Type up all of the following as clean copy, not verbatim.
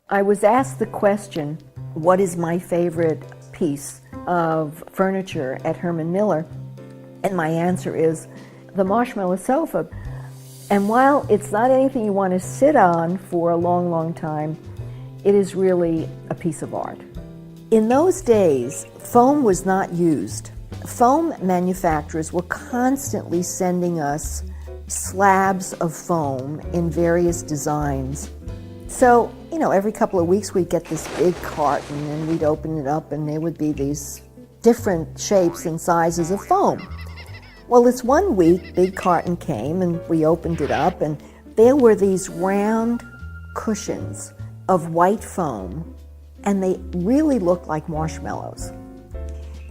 I was asked the question, what is my favorite piece of furniture at Herman Miller? And my answer is the Marshmallow sofa. And while it's not anything you want to sit on for a long, long time, it is really a piece of art. In those days, foam was not used. Foam manufacturers were constantly sending us slabs of foam in various designs. So, every couple of weeks we'd get this big carton and we'd open it up and there would be these different shapes and sizes of foam. Well, this one week, big carton came and we opened it up and there were these round cushions of white foam and they really looked like marshmallows.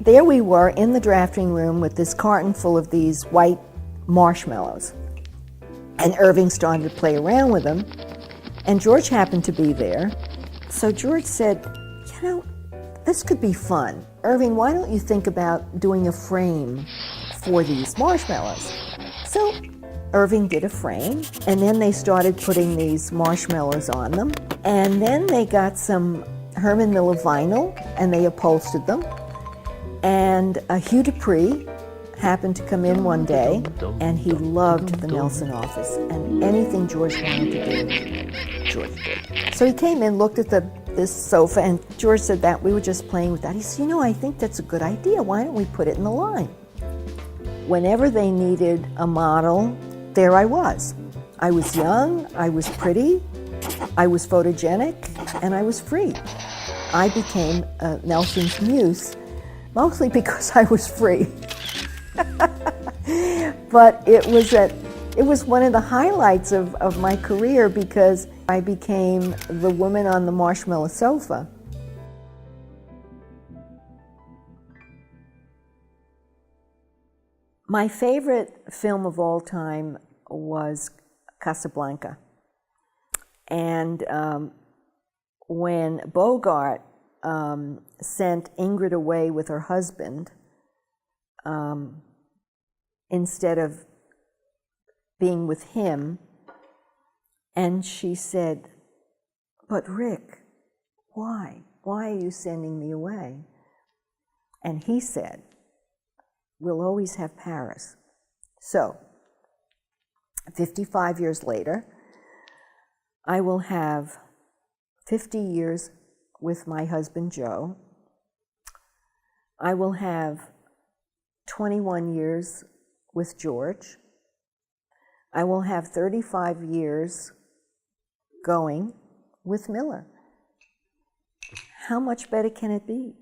There we were in the drafting room with this carton full of these white marshmallows. And Irving started to play around with them. And George happened to be there. So George said, this could be fun. Irving, why don't you think about doing a frame for these marshmallows? So Irving did a frame, and then they started putting these marshmallows on them. And then they got some Herman Miller vinyl, and they upholstered them. And Hugh Dupree happened to come in one day, and he loved the Nelson office, and anything George wanted to do, George did. So he came in, looked at this sofa, and George said that we were just playing with that. He said, I think that's a good idea. Why don't we put it in the line? Whenever they needed a model, there I was. I was young, I was pretty, I was photogenic, and I was free. I became Nelson's muse, mostly because I was free. But it was one of the highlights of my career because I became the woman on the Marshmallow sofa. My favorite film of all time was Casablanca. And when Bogart sent Ingrid away with her husband, instead of being with him, and she said, "But Rick, why? Why are you sending me away?" And he said, "We'll always have Paris." So, 55 years later, I will have 50 years with my husband Joe. I will have 21 years with George. I will have 35 years going with Miller. How much better can it be?